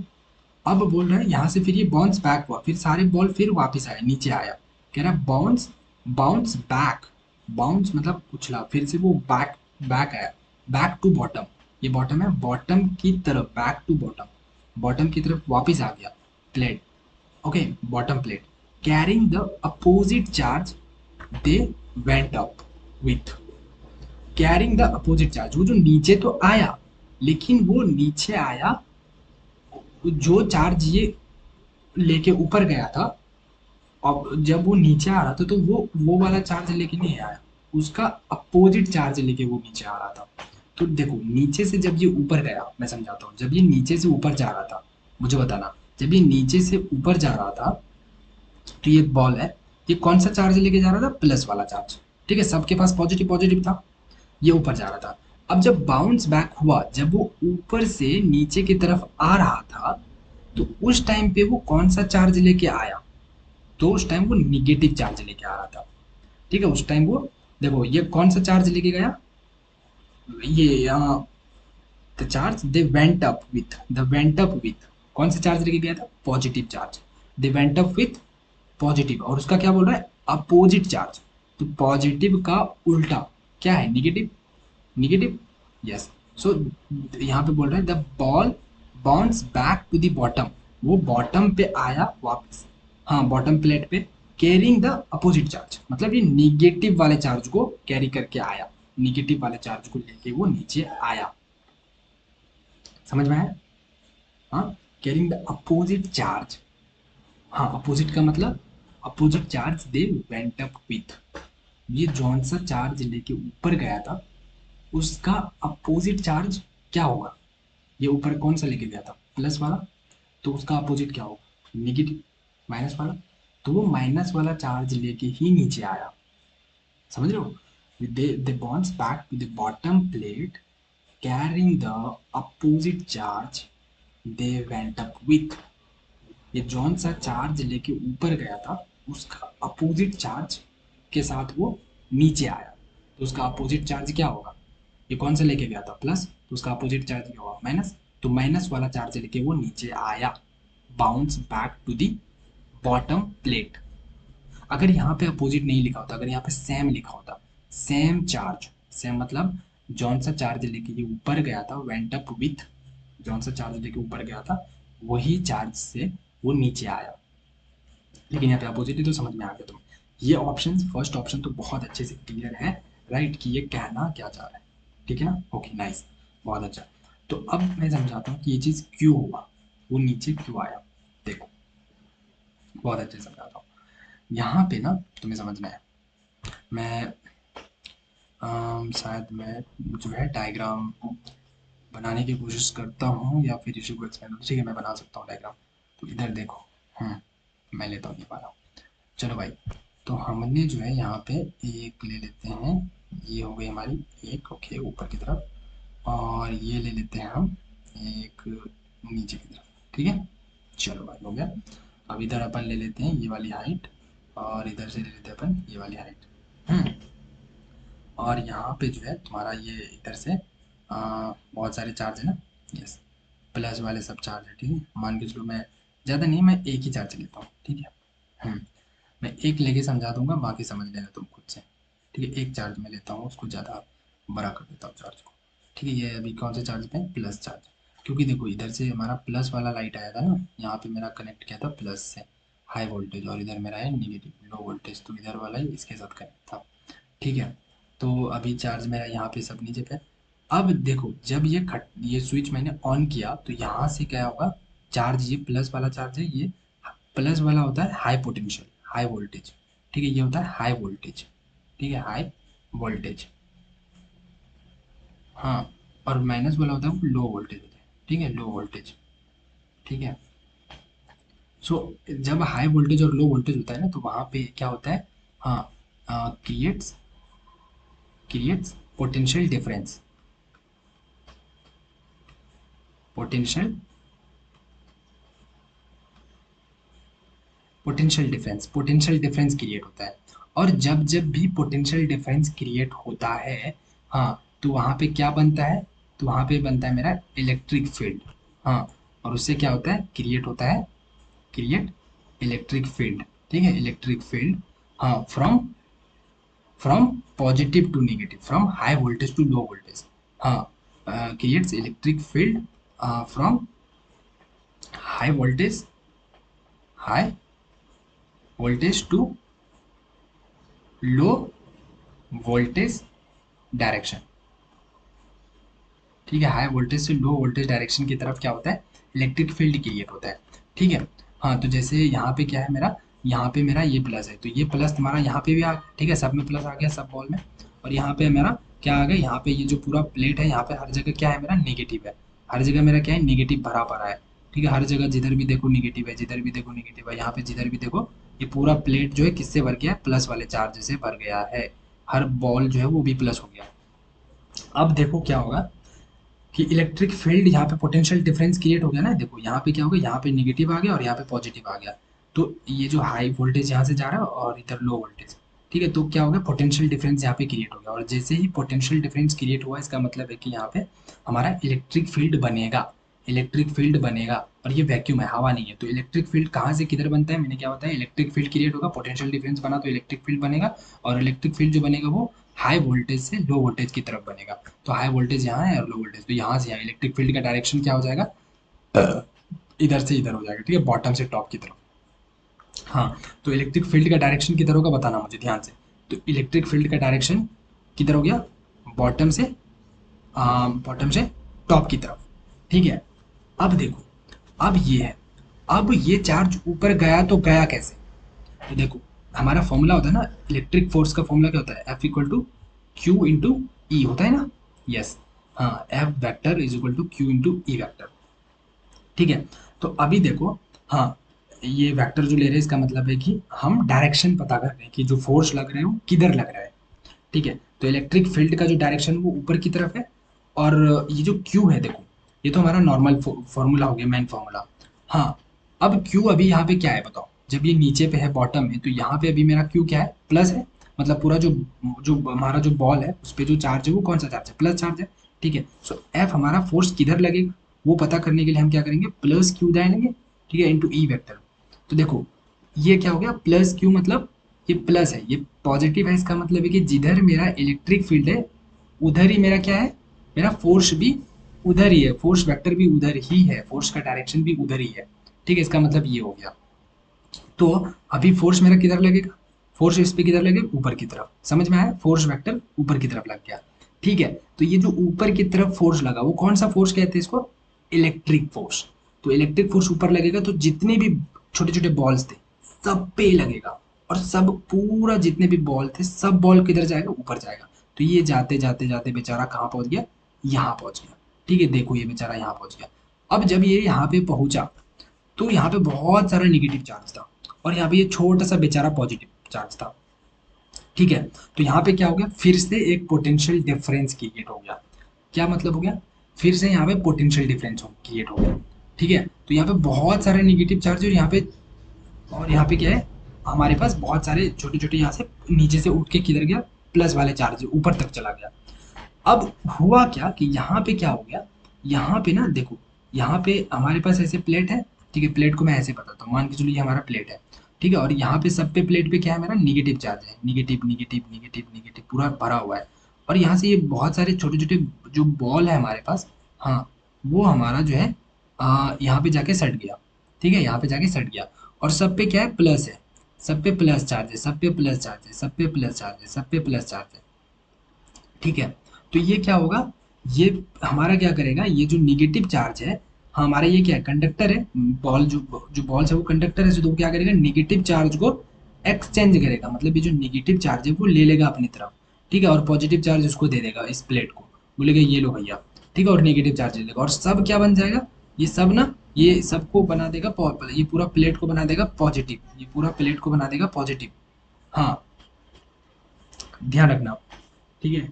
अब बोल रहा है यहाँ से फिर ये बाउंस बैक हुआ, फिर सारे बॉल फिर वापस आए, नीचे आया, कह रहा है बाउंस, बाउंस बैक, बाउंस मतलब उछला, फिर से वो बैक, बैक आया, बैक टू बॉटम, ये बॉटम है, बॉटम की तरफ, बैक टू बॉटम, बॉटम की तरफ वापस आ गया plate, okay, bottom plate carrying the opposite charge they went up with, carrying the opposite charge, वो जो नीचे तो आया, लेकिन वो नीचे आया, जो चार्ज ये लेके ऊपर गया था, अब जब वो नीचे आ रहा था तो वो वाला चार्ज लेके नहीं आया, उसका अपोजिट चार्ज लेके वो नीचे आ रहा था। तो देखो, नीचे से जब ये ऊपर गया, मैं समझाता हूँ, जब ये नीचे से ऊपर जा रहा था, मुझे बताना, जब ये नीचे से ऊपर जा रहा था, तो ये बॉल है, ये कौन सा चार्ज लेके जा रहा था, प्लस वाला चार्ज, ठीक है, सबके पास पॉजिटिव पॉजिटिव था, ये ऊपर जा रहा था। अब जब बाउंस बैक हुआ, जब वो ऊपर से नीचे की तरफ आ रहा था, तो उस टाइम पे वो कौन सा चार्ज लेके आया, तो उस टाइम वो निगेटिव चार्ज लेके आ रहा था, ठीक है, उस टाइम वो, देखो ये कौन सा चार्ज लेके गया, ये यहाँ, the charge they went up with, the went up with, कौन सा चार्ज लेके गया था, positive charge, they went up with positive, और उसका क्या बोल रहा है, अपोजिट चार्ज, तो पॉजिटिव का उल्टा क्या है, निगेटिव, निगेटिव, यस, सो यहाँ पे बोल रहा है the ball bounce back to the bottom, वो बॉटम पे आया वापस, हाँ बॉटम प्लेट पे, कैरिंग द अपोजिट चार्ज, मतलब ये निगेटिव वाले चार्ज को कैरी करके आया, निगेटिव वाले चार्ज को लेके वो नीचे आया। समझ में आया? हाँ, कैरिंग द अपोजिट चार्ज, हाँ अपोजिट का मतलब opposite charge they went up with, ये जौन सा चार्ज लेके ऊपर गया था उसका अपोजिट चार्ज क्या होगा, ये ऊपर कौन सा लेके गया था प्लस वाला, तो उसका अपोजिट क्या होगा निगेटिव, माइनस वाला, तो वो माइनस वाला चार्ज लेके ही नीचे आया। समझ रहे हो? They bounce back to the bottom plate carrying the opposite charge they went up with, ये जौन सा चार्ज लेके ऊपर गया था उसका अपोजिट चार्ज के साथ वो नीचे आया, तो उसका अपोजिट चार्ज क्या होगा, ये कौन सा लेके गया था प्लस, तो उसका अपोजिट चार्ज क्या होगा माइनस, तो माइनस वाला चार्ज लेके वो नीचे आया, bounce back to the bottom plate. अगर यहाँ पे अपोजिट नहीं लिखा होता, अगर यहाँ पे सेम लिखा होता, सेम चार्ज, सेम मतलब जौन सा चार्ज लेके ये ऊपर गया था वेंट अप विथ, जौन सा चार्ज लेके ऊपर गया था वही चार्ज से वो नीचे आया, लेकिन यहाँ पे अपोजिट है तो समझ में आ गया तुम्हें। ये ऑप्शन, फर्स्ट ऑप्शन तो बहुत अच्छे से क्लियर है, राइट, कि ये कहना क्या चाह रहा है, ठीक है ना, ओके नाइस, बहुत अच्छा। तो अब मैं समझाता हूँ कि ये चीज़ क्यों हुआ, वो नीचे क्यों आया, देखो बहुत अच्छे से समझाता हूँ। यहाँ पे ना तुम्हें समझ में आया, मैं शायद मैं जो है डायग्राम बनाने की कोशिश करता हूँ या फिर इशू को एक्सप्लेन, ठीक है मैं बना सकता हूँ डायग्राम। तो इधर देखो, मैं लेता हूँ ये वाला, चलो भाई। तो हमने जो है यहाँ पे एक ले लेते हैं, ये हो गई हमारी एक, ओके ऊपर की तरफ, और ये ले लेते हैं हम एक नीचे की तरफ, ठीक है, चलो भाई हो गया। अब इधर अपन ले लेते हैं ये वाली हाइट, और इधर से ले लेते हैं अपन ये वाली हाइट, और यहाँ पे जो है तुम्हारा ये इधर से बहुत सारे चार्ज है ना, यस, प्लस वाले सब चार्ज है, ठीक है, मान के चलो मैं ज़्यादा नहीं, मैं एक ही चार्ज लेता हूँ, ठीक है, मैं एक लेके समझा दूंगा, बाकी समझ लेना तुम खुद से, ठीक है, एक चार्ज मैं लेता हूँ, उसको ज़्यादा बड़ा कर देता हूँ चार्ज को, ठीक है, ये अभी कौन से चार्ज पे है प्लस चार्ज, क्योंकि देखो इधर से हमारा प्लस वाला लाइट आया था ना, यहाँ पे मेरा कनेक्ट किया था प्लस से हाई वोल्टेज, और इधर मेरा है निगेटिव लो वोल्टेज, तो इधर वाला ही इसके साथ कनेक्ट था, ठीक है। तो अभी चार्ज मेरा यहाँ पे सब नीचे पे, अब देखो जब ये स्विच मैंने ऑन किया तो यहाँ से क्या होगा, चार्ज ये प्लस वाला चार्ज है, ये प्लस वाला होता है हाई पोटेंशियल, हाई वोल्टेज, ठीक है, ये होता है हाई वोल्टेज, ठीक है, हाई वोल्टेज, हाँ, और माइनस वाला होता है लो वोल्टेज होता है, ठीक है, लो वोल्टेज, ठीक है। सो जब हाई वोल्टेज और लो वोल्टेज होता है ना तो वहाँ पे क्या होता है, हाँ, creates creates potential difference, potential potential difference create होता है, और जब जब भी पोटेंशियल डिफरेंस क्रिएट होता है, हाँ, तो वहाँ पे क्या बनता है, तो वहाँ पे बनता है मेरा इलेक्ट्रिक फील्ड, हाँ, और उससे क्या होता है क्रिएट होता है, क्रिएट इलेक्ट्रिक फील्ड, ठीक है, इलेक्ट्रिक फील्ड, हाँ, from from positive to negative, from high voltage to low voltage, हाँ, creates electric field from high voltage, high voltage to low voltage direction, ठीक है, हाई वोल्टेज से लो voltage direction की तरफ क्या होता है, इलेक्ट्रिक फील्ड क्रिएट होता है, ठीक है। हाँ, तो जैसे यहाँ पे क्या है मेरा, यहाँ पे मेरा ये प्लस है, तो ये प्लस तुम्हारा यहाँ पे भी आ, ठीक है, सब में प्लस आ गया, सब बॉल में, और यहाँ पे मेरा क्या आ गया, यहाँ पे ये जो पूरा प्लेट है यहाँ पे हर जगह क्या है मेरा नेगेटिव है, हर जगह मेरा क्या है नेगेटिव भरा पड़ा है, ठीक है, हर जगह जिधर भी देखो नेगेटिव है, जिधर भी देखो नेगेटिव है, यहाँ पे जिधर भी देखो ये पूरा प्लेट जो है किससे भर गया है, प्लस वाले चार्ज से भर गया है, हर बॉल जो है वो भी प्लस हो गया। अब देखो क्या होगा कि इलेक्ट्रिक फील्ड यहाँ पे पोटेंशियल डिफरेंस क्रिएट हो गया ना, देखो यहाँ पे क्या हो गया, यहाँ पे नेगेटिव आ गया और यहाँ पे पॉजिटिव आ गया, तो ये जो हाई वोल्टेज यहाँ से जा रहा है और इधर लो वोल्टेज, ठीक है, तो क्या हो गया पोटेंशियल डिफरेंस यहाँ पे क्रिएट हो गया, और जैसे ही पोटेंशियल डिफरेंस क्रिएट हुआ इसका मतलब है कि यहाँ पे हमारा इलेक्ट्रिक फील्ड बनेगा, इलेक्ट्रिक फील्ड बनेगा, और ये वैक्यूम है, हवा नहीं है, तो इलेक्ट्रिक फील्ड कहाँ से किधर बनता है, मैंने क्या बताया, इलेक्ट्रिक फील्ड क्रिएट होगा, पोटेंशियल डिफरेंस बना तो इलेक्ट्रिक फील्ड बनेगा, और इलेक्ट्रिक फील्ड जो बनेगा वो हाई वोल्टेज से लो वोल्टेज की तरफ बनेगा। तो हाई वोल्टेज यहाँ है और लो वोल्टेज, तो यहाँ से यहाँ इलेक्ट्रिक फील्ड का डायरेक्शन क्या हो जाएगा, इधर से इधर हो जाएगा, ठीक है, बॉटम से टॉप की तरफ। हाँ, तो इलेक्ट्रिक फील्ड का डायरेक्शन किधर होगा बताना मुझे ध्यान से। तो इलेक्ट्रिक फील्ड का डायरेक्शन किधर हो गया, बॉटम से बॉटम से टॉप की तरफ, ठीक है। अब देखो, अब ये है, अब ये चार्ज ऊपर गया तो गया कैसे। तो देखो, हमारा फॉर्मूला होता है ना, इलेक्ट्रिक फोर्स का फॉर्मूला क्या होता है, F equal to Q into E होता है ना। यस, हाँ, F vector is equal to Q into E vector, ठीक है। तो अभी देखो, हाँ, ये वेक्टर जो ले रहे हैं इसका मतलब है कि हम डायरेक्शन पता कर रहे हैं कि जो फोर्स लग रहे हैं वो किधर लग रहा है, ठीक है। तो इलेक्ट्रिक फील्ड का जो डायरेक्शन वो ऊपर की तरफ है, और ये जो क्यू है देखो, ये तो हमारा नॉर्मल फॉर्मूला हो गया, मेन फॉर्मूला। हाँ, अब क्यू अभी यहाँ पे क्या है बताओ, जब ये नीचे पे है बॉटम में, तो यहाँ पे अभी मेरा क्यू क्या है, प्लस है। मतलब पूरा जो जो हमारा जो बॉल है उस पे जो चार्ज है वो कौन सा चार्ज है, प्लस चार्ज है, ठीक है। सो एफ हमारा फोर्स किधर लगेगा वो पता करने के लिए हम क्या करेंगे, प्लस क्यू डालेंगे, ठीक है, इंटू ई वेक्टर। तो देखो, ये क्या हो गया, प्लस क्यू मतलब ये प्लस है, ये पॉजिटिव है, इसका मतलब है कि जिधर मेरा इलेक्ट्रिक फील्ड है उधर ही मेरा क्या है, मेरा फोर्स भी उधर ही है, फोर्स वेक्टर भी उधर ही है, फोर्स का डायरेक्शन भी उधर ही है, ठीक है। इसका मतलब ये हो गया। तो अभी फोर्स मेरा किधर लगेगा, फोर्स इस पे किधर लगेगा, ऊपर की तरफ, समझ में आया, फोर्स वेक्टर ऊपर की तरफ लग गया, ठीक है। तो ये जो ऊपर की तरफ फोर्स लगा वो कौन सा फोर्स कहते हैं इसको, इलेक्ट्रिक फोर्स। तो इलेक्ट्रिक फोर्स ऊपर लगेगा तो जितने भी छोटे छोटे बॉल्स थे सब पे लगेगा, और सब पूरा जितने भी बॉल थे सब बॉल किधर जाएगा, ऊपर जाएगा। तो ये जाते जाते जाते बेचारा कहाँ पहुंच गया, यहाँ पहुंच गया, ठीक है। देखो ये बेचारा यहाँ पहुंच गया। अब जब ये यहाँ पे पहुंचा तो यहाँ पे बहुत सारा निगेटिव चार्ज था, और यहाँ पे ये छोटा सा बेचारा पॉजिटिव चार्ज था, ठीक है। तो यहाँ पे क्या हो गया, फिर से एक पोटेंशियल डिफरेंस क्रिएट हो गया। क्या मतलब हो गया, फिर से यहाँ पे पोटेंशियल डिफरेंस क्रिएट हो गया, ठीक है। तो यहाँ पे बहुत सारे निगेटिव चार्ज और यहाँ पे, और यहाँ पे क्या है, हमारे पास बहुत सारे छोटे छोटे यहाँ से नीचे से उठ के किधर गया, प्लस वाले चार्ज ऊपर तक चला गया। अब हुआ क्या कि यहाँ पे क्या हो गया, यहाँ पे ना देखो, यहाँ पे हमारे पास ऐसे प्लेट है, ठीक है। प्लेट को मैं ऐसे बताता हूँ, मान के चलो ये हमारा प्लेट है, ठीक है। और यहाँ पे सब पे प्लेट पे क्या है, मेरा निगेटिव चार्ज है, निगेटिव निगेटिव निगेटिव निगेटिव पूरा भरा हुआ है। और यहाँ से ये बहुत सारे छोटे छोटे जो बॉल है हमारे पास, हाँ, वो हमारा जो है यहाँ पे जाके सट गया, ठीक है, यहाँ पे जाके सट गया। और सब पे क्या है, प्लस है, सब पे प्लस चार्ज है, सब पे प्लस चार्ज है, सब पे प्लस चार्ज है, सब पे प्लस चार्ज है, ठीक है। तो ये क्या होगा, ये हमारा क्या करेगा, ये जो निगेटिव चार्ज है, हमारा ये क्या है, कंडक्टर है, बॉल जो जो बॉल है वो कंडक्टर है, तो वो क्या करेगा, निगेटिव चार्ज को एक्सचेंज करेगा, मतलब ये जो निगेटिव चार्ज है वो ले लेगा अपनी तरफ, ठीक है। और पॉजिटिव चार्ज उसको दे देगा, इस प्लेट को बोलेगा ये लो भैया, ठीक है, और निगेटिव चार्ज ले लेगा, और सब क्या बन जाएगा, ये सब ना, ये सबको बना देगा ये पूरा प्लेट को बना देगा पॉजिटिव, ये पूरा प्लेट को बना देगा पॉजिटिव। हाँ, ध्यान रखना, ठीक है।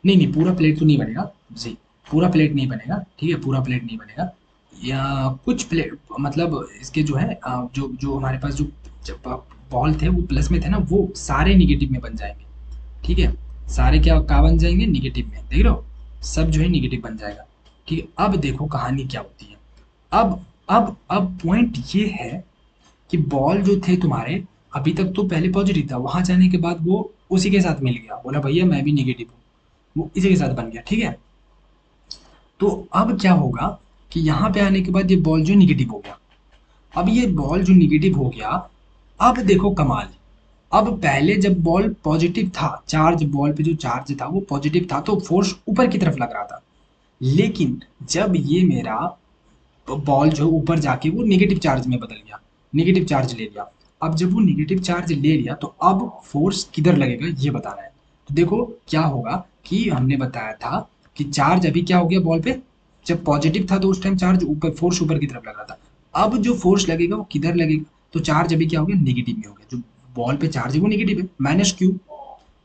नहीं नहीं, पूरा प्लेट तो नहीं बनेगा जी, पूरा प्लेट नहीं बनेगा, ठीक है, पूरा प्लेट नहीं बनेगा, या कुछ प्लेट, मतलब इसके जो है जो जो हमारे पास जो बॉल थे वो प्लस में थे ना, वो सारे निगेटिव में बन जाएंगे, ठीक है। सारे क्या बन जाएंगे, निगेटिव में, देख रहे हो, सब जो है निगेटिव बन जाएगा, ठीक है। अब देखो कहानी क्या होती है, अब पॉइंट ये है कि बॉल जो थे तुम्हारे, अभी तक तो पहले पॉजिटिव था, वहां जाने के बाद वो उसी के साथ मिल गया, बोला भैया मैं भी निगेटिव हूँ, वो इसी के साथ बन गया, ठीक है। तो अब क्या होगा कि यहाँ पे आने के बाद ये बॉल जो निगेटिव हो गया, अब ये बॉल जो निगेटिव हो गया, अब देखो कमाल, अब पहले जब बॉल पॉजिटिव था, चार्ज बॉल पे जो चार्ज था वो पॉजिटिव था, तो फोर्स ऊपर की तरफ लग रहा था। लेकिन जब ये मेरा बॉल जो ऊपर जाके वो नेगेटिव चार्ज में बदल गया, नेगेटिव चार्ज ले लिया, अब जब वो नेगेटिव चार्ज ले लिया तो अब फोर्स किधर लगेगा ये बताना है। तो देखो क्या होगा कि हमने बताया था कि चार्ज अभी क्या हो गया बॉल पे, जब पॉजिटिव था तो उस टाइम चार्ज ऊपर, फोर्स ऊपर की तरफ लगा था। अब जो फोर्स लगेगा वो किधर लगेगा, तो चार्ज अभी क्या हो गया, नेगेटिव में हो गया, जो बॉल पे चार्ज है वो नेगेटिव है, minus Q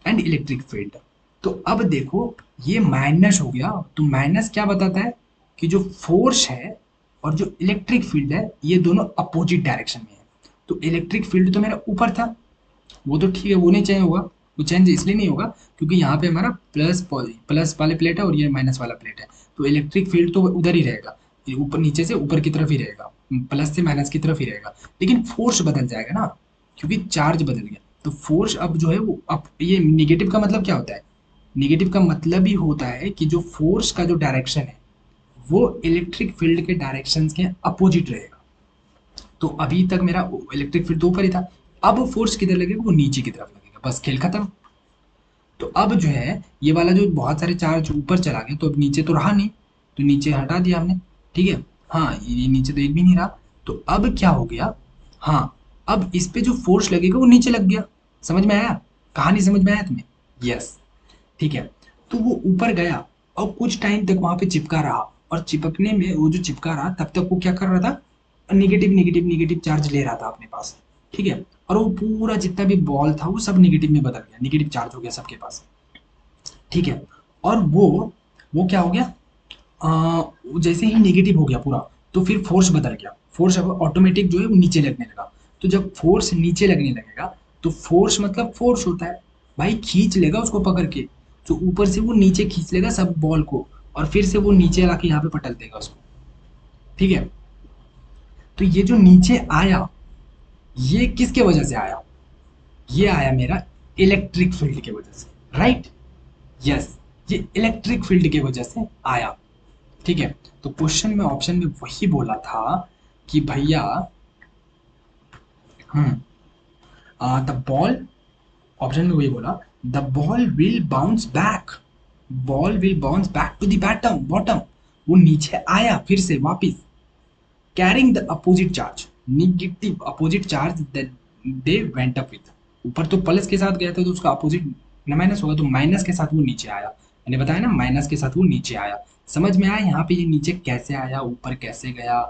and electric field. तो अब देखो ये माइनस हो गया, तो माइनस क्या बताता है कि जो फोर्स है और जो इलेक्ट्रिक फील्ड है ये दोनों अपोजिट डायरेक्शन में है। तो इलेक्ट्रिक फील्ड तो मेरा ऊपर था, वो तो ठीक है, वो नहीं चेंज होगा, वो चेंज इसलिए नहीं होगा क्योंकि यहाँ पे हमारा प्लस प्लस वाले प्लेट है और ये माइनस वाला प्लेट है, तो इलेक्ट्रिक फील्ड तो उधर ही रहेगा, ये ऊपर नीचे से ऊपर की तरफ ही रहेगा, प्लस से माइनस की तरफ ही रहेगा, लेकिन फोर्स बदल जाएगा ना, क्योंकि चार्ज बदल गया। तो फोर्स अब जो है वो अब ये निगेटिव का मतलब क्या होता है, निगेटिव का मतलब ही होता है कि जो फोर्स का जो डायरेक्शन है वो इलेक्ट्रिक फील्ड के डायरेक्शन के अपोजिट रहेगा। तो अभी तक मेरा इलेक्ट्रिक फील्ड तो ऊपर ही था, अब फोर्स किधर लगेगा, वो नीचे की तरफ लगेगा, बस खेल खत्म। तो अब जो है ये वाला जो बहुत सारे चार्ज ऊपर चला गया, तो अब नीचे तो रहा नहीं, तो नीचे हटा दिया हमने, ठीक है। हाँ, ये नीचे तो एक भी नहीं रहा। तो अब क्या हो गया, हाँ, अब इस पे जो फोर्स लगेगा वो नीचे लग गया। समझ में आया, कहानी समझ में आया तुम्हें? यस, ठीक है। तो वो ऊपर गया और कुछ टाइम तक वहां पे चिपका रहा, और चिपकने में वो जो चिपका रहा तब तक वो क्या कर रहा था, निगेटिव निगेटिव निगेटिव चार्ज ले रहा था अपने पास, ठीक है। और वो पूरा जितना भी बॉल था वो सब निगेटिव में बदल गया, निगेटिव चार्ज हो गया सबके पास, ठीक है। और वो क्या हो गया, जैसे ही नेगेटिव हो गया पूरा, तो फिर फोर्स बदल गया, फोर्स अब ऑटोमेटिक जो है वो नीचे लगने लगा। तो जब फोर्स नीचे लगने लगेगा, तो फोर्स मतलब फोर्स होता है भाई, खींच लेगा उसको पकड़ के, तो ऊपर से वो नीचे खींच लेगा सब बॉल को, और फिर से वो नीचे लाके यहाँ पे पटल देगा उसको, ठीक है। तो ये जो नीचे आया, ये किसके वजह से आया, ये आया मेरा इलेक्ट्रिक फील्ड की वजह से, राइट। यस, ये इलेक्ट्रिक फील्ड की वजह से आया, ठीक है। तो क्वेश्चन में ऑप्शन में वही बोला था कि भैया, द बॉल, ऑप्शन में वही बोला, the ball will bounce back, ball will bounce back to the bottom, bottom, वो नीचे आया फिर से वापिस, carrying the opposite charge, negative opposite charge that they went up with. ऊपर तो प्लस के साथ गया था तो उसका अपोजिट माइनस होगा, तो माइनस के साथ वो नीचे आया, मैंने बताया ना, माइनस के साथ वो नीचे आया। समझ में आया यहाँ पे ये नीचे कैसे आया, ऊपर कैसे गया,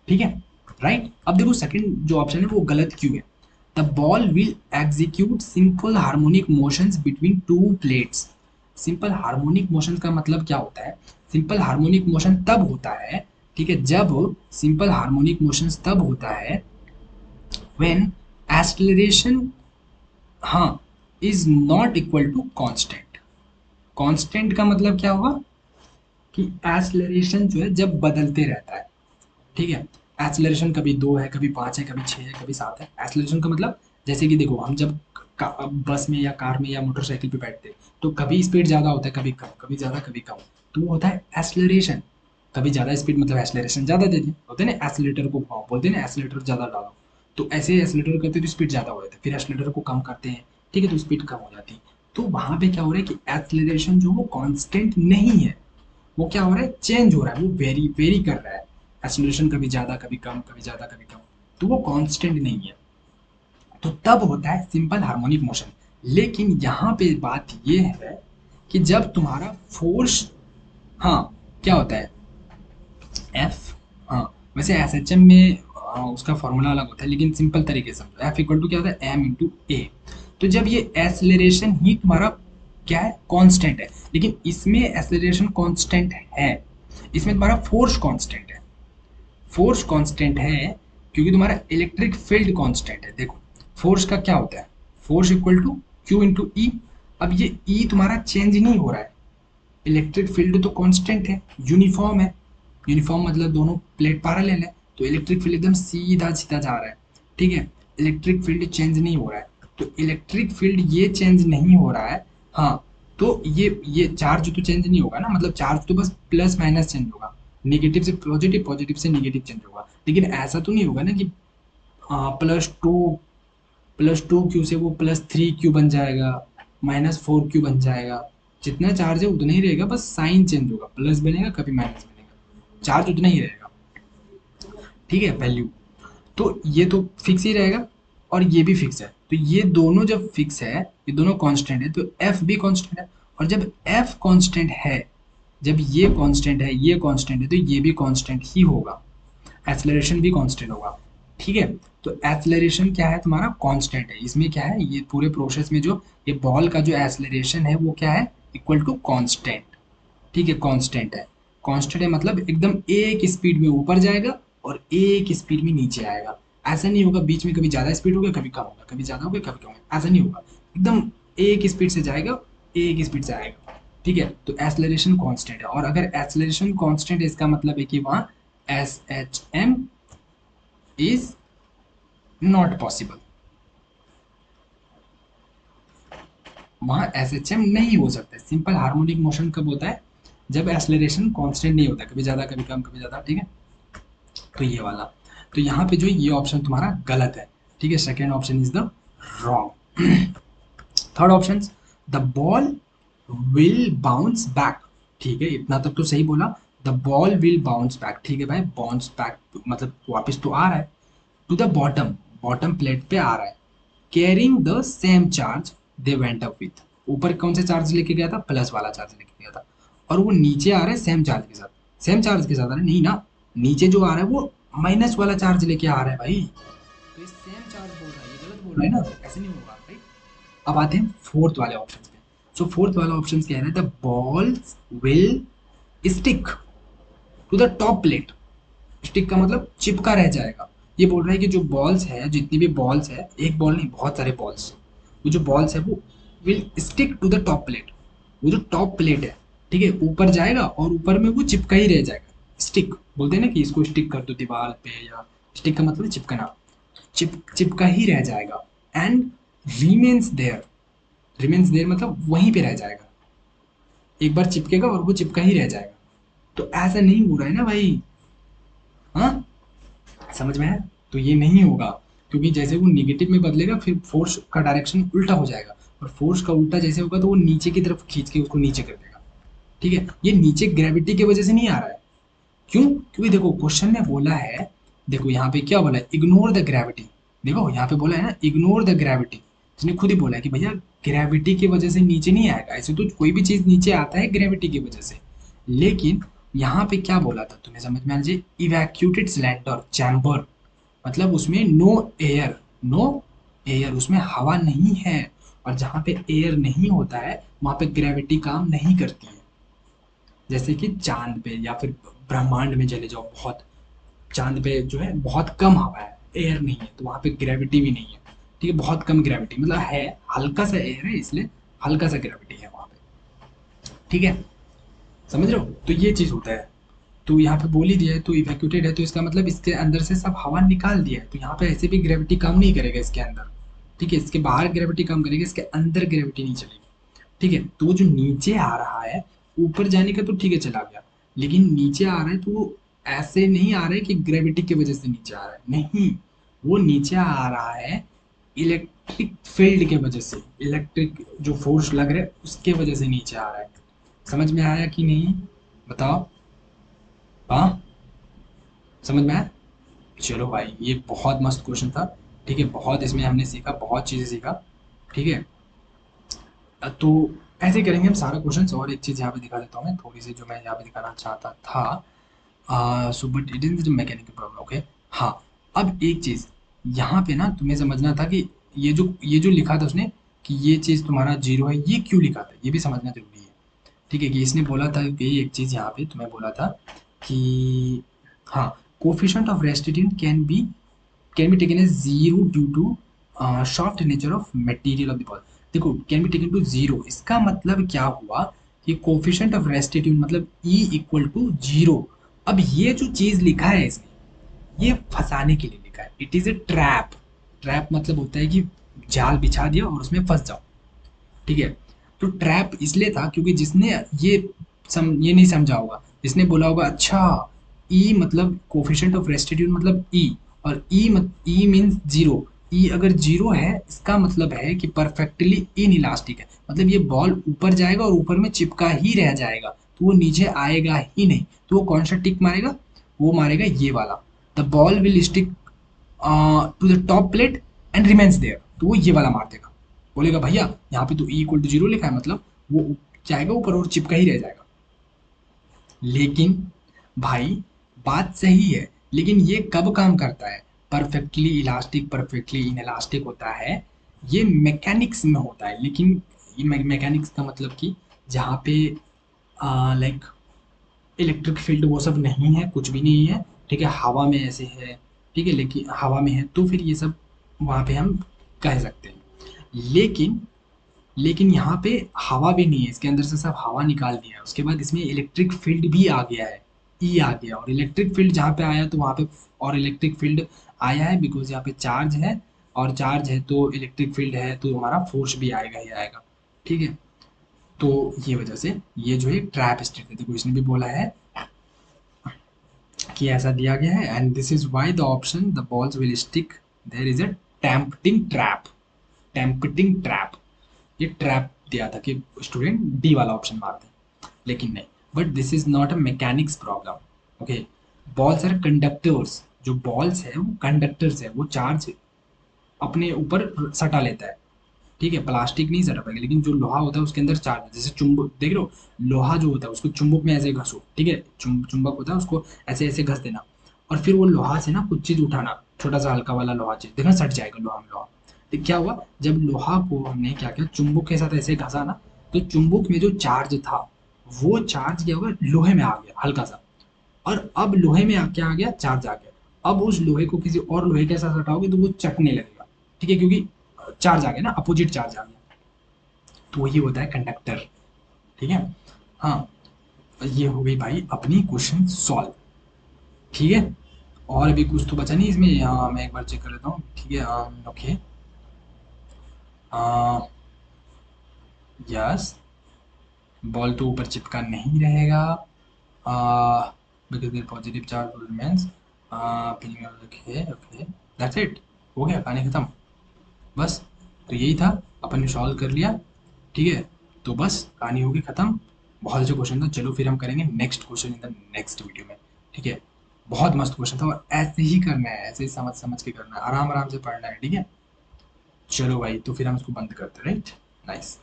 ठीक है, राइट। अब देखो सेकंड जो ऑप्शन है वो गलत क्यों है, the ball will execute simple harmonic motions between two plates. Simple harmonic motion का मतलब क्या होता है, सिंपल हार्मोनिक मोशन तब होता है, ठीक है, जब सिंपल हार्मोनिक मोशन तब होता है व्हेन एक्सेलरेशन, हाँ, is not equal to constant. Constant का मतलब क्या होगा कि एक्सेलरेशन जो है जब बदलते रहता है, ठीक है। एक्सेलरेशन कभी 2 है, कभी 5 है, कभी 6 है, कभी 7 है। एक्सेलरेशन का मतलब जैसे कि देखो हम जब बस में या कार में या मोटरसाइकिल पे बैठते हैं, तो कभी स्पीड ज़्यादा होता है, कभी कम, कभी ज़्यादा कभी कम, तो वो होता है एक्सेलरेशन। कभी ज़्यादा स्पीड मतलब एक्सेलरेशन ज़्यादा दे दिए, होते हैं ना एक्सेलेटर को बोलते हैं ना, एक्सेलेटर ज़्यादा डालो, तो ऐसे एक्सेलेटर करते तो स्पीड ज़्यादा हो जाती है, फिर एक्सेलेटर को कम करते हैं, ठीक है, तो स्पीड कम हो जाती है। तो वहाँ पे क्या हो रहा है कि एक्सेलरेशन जो वो कांस्टेंट नहीं है, वो क्या हो रहा है, चेंज हो रहा है, वो वेरी वेरी कर रहा है, एक्सेलरेशन कभी ज़्यादा कभी कम, कभी ज़्यादा कभी कम, तो वो कांस्टेंट नहीं है। तो तब होता है सिंपल हार्मोनिक मोशन। लेकिन यहाँ पे बात ये है कि जब तुम्हारा फोर्स, हाँ, क्या होता है, एफ, हाँ, वैसे एस एच एम में उसका फॉर्मूला अलग होता है, लेकिन सिंपल तरीके से एफ इक्वल टू क्या होता है, एम इंटू ए। तो जब ये एसलेरेशन ही तुम्हारा क्या है, कांस्टेंट है, लेकिन इसमें एसलेरेशन कांस्टेंट है, इसमें तुम्हारा फोर्स कांस्टेंट है, फोर्स कांस्टेंट है, क्योंकि तुम्हारा इलेक्ट्रिक फील्ड कांस्टेंट है। देखो फोर्स का क्या होता है, force equal to Q into E. अब ये ई तुम्हारा चेंज नहीं हो रहा है, इलेक्ट्रिक फील्ड तो कांस्टेंट है, यूनिफॉर्म है, यूनिफॉर्म मतलब दोनों प्लेट पैरेलल है, तो इलेक्ट्रिक फील्ड एकदम सीधा सीधा जा रहा है, ठीक है, इलेक्ट्रिक फील्ड चेंज नहीं हो रहा है। तो इलेक्ट्रिक फील्ड ये चेंज नहीं हो रहा है, हाँ, तो ये चार्ज तो चेंज नहीं होगा ना, मतलब चार्ज तो बस प्लस माइनस चेंज होगा, नेगेटिव से पॉजिटिव, पॉजिटिव से नेगेटिव चेंज होगा, लेकिन ऐसा तो नहीं होगा ना कि प्लस टू क्यू से वो +3 क्यू बन जाएगा, -4 क्यू बन जाएगा। जितना चार्ज है उतना ही रहेगा, बस साइन चेंज होगा, प्लस बनेगा कभी माइनस बनेगा, चार्ज उतना ही रहेगा, ठीक है, वैल्यू। तो ये तो फिक्स ही रहेगा, और ये भी फिक्स है, तो ये दोनों जब फिक्स है, ये दोनों कांस्टेंट है, तो एफ भी कांस्टेंट है, और जब एफ कांस्टेंट है, जब ये कांस्टेंट है, ये कांस्टेंट है, तो ये भी कांस्टेंट ही होगा, एक्सेलरेशन भी कांस्टेंट होगा, ठीक है। तो एक्सेलरेशन क्या है, तुम्हारा कांस्टेंट है, इसमें क्या है, ये पूरे प्रोसेस में जो ये बॉल का जो एक्सेलरेशन है वो क्या है, इक्वल टू कांस्टेंट, ठीक है, कांस्टेंट है। कांस्टेंट है मतलब एकदम एक स्पीड में ऊपर जाएगा और एक स्पीड में नीचे आएगा, ऐसा नहीं होगा बीच में कभी ज़्यादा स्पीड होगा, कभी कम होगा, कभी ज़्यादा होगा, कभी कम होगा, ऐसा नहीं होगा, एकदम एक स्पीड से जाएगा, एक स्पीड से आएगा, ठीक है। तो एक्सेलरेशन कांस्टेंट है, और अगर एक्सेलरेशन कांस्टेंट है, इसका मतलब है कि वहाँ S H M is not possible, वहाँ एसएचएम नहीं हो सकता। सिंपल हार्मोनिक मोशन कब होता है? जब एक्सेलरेशन कांस्टेंट नहीं होता, कभी ज़्यादा कभी कम कभी ज़्यादा, ठीक है। तो ये वाला, तो यहाँ पे जो ये ऑप्शन तुम्हारा गलत है, ठीक है। Second option is the wrong. Third option, the ball will bounce back, ठीक है, इतना तक तो सही बोला। The ball will bounce back, ठीक है भाई, बाउंस बैक मतलब वापस तो आ रहा है to the bottom, bottom plate पे आ रहा है, carrying the same charge they went up with. ऊपर कौन से चार्ज लेके गया था? प्लस वाला चार्ज लेके गया था, और वो नीचे आ रहा है सेम चार्ज के साथ। सेम चार्ज के साथ आ रहा है नहीं ना, नीचे जो आ रहा है वो माइनस वाला चार्ज लेके आ रहा है भाई। तो ये सेम चार्ज बोल रहा है, ये गलत बोल रहा है ना, ऐसे नहीं होगा भाई। अब आते हैं फोर्थ वाले ऑप्शन पे। सो फोर्थ वाला ऑप्शन कह रहा है the balls will stick to the top plate. Stick का मतलब चिपका रह जाएगा। ये बोल रहा है कि जो बॉल्स है, जितनी भी बॉल्स है, एक बॉल नहीं बहुत सारे बॉल्स, वो जो बॉल्स है वो will stick to the top plate. वो जो टॉप प्लेट है, ठीक है, ऊपर जाएगा और ऊपर में वो चिपका ही रह जाएगा। स्टिक बोलते हैं ना कि इसको स्टिक कर दो दीवार पे, या स्टिक का मतलब चिपकना, चिपका ही रह जाएगा। And remains there, remains there मतलब वहीं पे रह जाएगा, एक बार चिपकेगा और वो चिपका ही रह जाएगा। तो ऐसा नहीं हो रहा है ना भाई, हाँ, समझ में है? तो ये नहीं होगा, क्योंकि जैसे वो निगेटिव में बदलेगा फिर फोर्स का डायरेक्शन उल्टा हो जाएगा, और फोर्स का उल्टा जैसे होगा तो वो नीचे की तरफ खींच के उसको नीचे कर देगा, ठीक है। ये नीचे ग्रेविटी की वजह से नहीं आ रहा है। क्यों? क्योंकि देखो क्वेश्चन में बोला है, देखो यहाँ पे क्या बोला है, इग्नोर द ग्रेविटी। देखो यहाँ पे बोला है ना इग्नोर द ग्रेविटी, इसने खुद ही बोला है कि भैया ग्रेविटी की वजह से नीचे नहीं आएगा, ऐसे तो कोई भी चीज नीचे आता है ग्रेविटी की वजह से। लेकिन यहाँ पे क्या बोला था तुम्हें समझ में आ जाए, इवैक्यूटेड सिलेंडर चैम्बर, मतलब उसमें नो एयर, नो एयर, उसमें हवा नहीं है। और जहाँ पे एयर नहीं होता है वहाँ पे ग्रेविटी काम नहीं करती है। जैसे कि चांद पे या फिर ब्रह्मांड में चले जाओ, बहुत चांद पे जो है बहुत कम हवा है, एयर नहीं है, तो वहाँ पे ग्रेविटी भी नहीं है, ठीक है, बहुत कम ग्रेविटी, मतलब है हल्का सा एयर है इसलिए हल्का सा ग्रेविटी है वहाँ पे, ठीक है, समझ रहे हो? तो ये चीज़ होता है। तो यहाँ पे बोल ही दिया है, तो इवैक्यूटेड है तो इसका मतलब इसके अंदर से सब हवा निकाल दिया है, तो यहाँ पे ऐसे भी ग्रेविटी काम नहीं करेगा इसके अंदर, ठीक है, इसके बाहर ग्रेविटी काम करेगी, इसके अंदर ग्रेविटी नहीं चलेगी, ठीक है। तो वो जो नीचे आ रहा है, ऊपर जाने का तो ठीक है चला गया, लेकिन नीचे आ रहा है तो वो ऐसे नहीं आ रहा है कि ग्रेविटी की वजह से नीचे आ रहा है, नहीं, वो नीचे आ रहा है इलेक्ट्रिक फील्ड के वजह से, इलेक्ट्रिक जो फोर्स लग रहा है उसके वजह से नीचे आ रहा है। समझ में आया कि नहीं? बताओ। हाँ, समझ में आया? चलो भाई ये बहुत मस्त क्वेश्चन था, ठीक है, बहुत इसमें हमने सीखा, बहुत चीज़ें सीखा, ठीक है। तो ऐसे करेंगे हम सारा क्वेश्चन। और एक चीज़ यहाँ पे दिखा देता हूँ मैं थोड़ी सी, जो मैं यहाँ पे दिखाना चाहता था, so but it is mechanical problem, okay. हाँ, अब एक चीज़ यहाँ पे ना तुम्हें समझना था कि ये जो लिखा था उसने कि ये चीज़ तुम्हारा जीरो है, ये क्यों लिखा था ये भी समझना जरूरी है, ठीक है। कि इसने बोला था कि एक चीज़ यहाँ पे तुम्हें बोला था कि हाँ, coefficient of restitute can be taken as zero due to soft nature of material of the ball. देखो can be taken to zero, इसका मतलब क्या हुआ कि कोफिशिएंट ऑफ रेस्टिट्यूट मतलब ई इक्वल टू जीरो। अब ये जो चीज़ लिखा है इसने, ये फंसाने के लिए लिखा है, it is a trap. Trap मतलब होता है कि जाल बिछा दिया और उसमें फंस जाओ, ठीक है। तो ट्रैप इसलिए था क्योंकि जिसने ये नहीं समझा होगा, जिसने बोला होगा अच्छा ई मतलब कोफिशिएंट ऑफ रेस्टिट्यूट मतलब ई, और ई मीन्स जीरो, ई अगर जीरो है इसका मतलब है कि परफेक्टली इन इलास्टिक है, मतलब ये बॉल ऊपर जाएगा और ऊपर में चिपका ही रह जाएगा, तो वो नीचे आएगा ही नहीं। तो वो कौन सा टिक मारेगा? वो मारेगा ये वाला, the ball will stick to the top plate and remains there, तो वो ये वाला मार देगा, बोलेगा भैया यहाँ पे तो ई इक्वल टू जीरो लिखा है, मतलब वो जाएगा ऊपर और चिपका ही रह जाएगा। लेकिन भाई बात सही है, लेकिन ये कब काम करता है? परफेक्टली इलास्टिक परफेक्टली इनएलास्टिक होता है, ये मैकेनिक्स में होता है। लेकिन ये मैकेनिक्स का मतलब कि जहाँ पे लाइक इलेक्ट्रिक फील्ड वो सब नहीं है, कुछ भी नहीं है, ठीक है, हवा में ऐसे है, ठीक है, लेकिन हवा में है तो फिर ये सब वहाँ पे हम कह सकते हैं। लेकिन लेकिन यहाँ पे हवा भी नहीं है, इसके अंदर से सब हवा निकाल दिया है, उसके बाद इसमें इलेक्ट्रिक फील्ड भी आ गया है, ई आ गया, और इलेक्ट्रिक फील्ड जहाँ पे आया तो वहाँ पे, और इलेक्ट्रिक फील्ड आया है बिकॉज यहाँ पे चार्ज है, और चार्ज है तो इलेक्ट्रिक फील्ड है तो हमारा फोर्स भी आएगा ही आएगा, ठीक है। तो ये वजह से ये जो है ट्रैप स्टेट है, देखो इसने भी बोला है कि ऐसा दिया गया है, and this is why the option the balls will stick there is a tempting trap. Tempting trap, ये ट्रैप दिया था कि स्टूडेंट डी वाला ऑप्शन मार दे, लेकिन नहीं। But this is not a mechanics problem. Okay, balls are conductors, जो बॉल्स है वो कंडक्टर्स है, वो चार्ज अपने ऊपर सटा लेता है। ठीक है, प्लास्टिक नहीं सटा पाएगा, लेकिन जो लोहा होता है उसके अंदर चार्ज है। जैसे चुंबक देख रहे हो, लोहा जो होता है उसको चुंबक में ऐसे घसो, ठीक है, चुंबक होता है उसको ऐसे ऐसे घस देना, और फिर वो लोहा से ना कुछ चीज उठाना, छोटा सा हल्का वाला लोहा चीज देखना, सट जाएगा लोहा में लोहा। तो क्या हुआ, जब लोहा को हमने क्या किया, चुंबक के साथ ऐसे घसा ना, तो चुंबक में जो चार्ज था वो चार्ज क्या हुआ, लोहे में आ गया हल्का सा, और अब लोहे में क्या आ गया, चार्ज आ गया। अब उस लोहे को किसी और लोहे के साथ हटाओगे तो वो चटने लगेगा। ठीक है, क्योंकि चार्ज आ गया ना, अपोजिट चार्ज आ गया। तो वही होता है कंडक्टर। ठीक है। हाँ, ये हो गई भाई अपनी क्वेश्चन सॉल्व। ठीक है, और अभी कुछ तो बचा नहीं इसमें, हाँ मैं एक बार चेक कर लेता हूँ। ठीक है, ओके, यस, बॉल तो ऊपर चिपका नहीं रहेगा, because their positive charge remains, okay okay, that's it, हो गया, कहानी खत्म। बस, तो यही था, अपन ने सॉल्व कर लिया। ठीक है, तो बस कहानी होगी खत्म। बहुत अच्छा क्वेश्चन था, चलो फिर हम करेंगे next question in the next video में। ठीक है, बहुत मस्त क्वेश्चन था, और ऐसे ही करना है, ऐसे ही समझ समझ के करना है, आराम आराम से पढ़ना है। ठीक है, चलो भाई, तो फिर हम इसको बंद करते हैं, राइट। नाइस।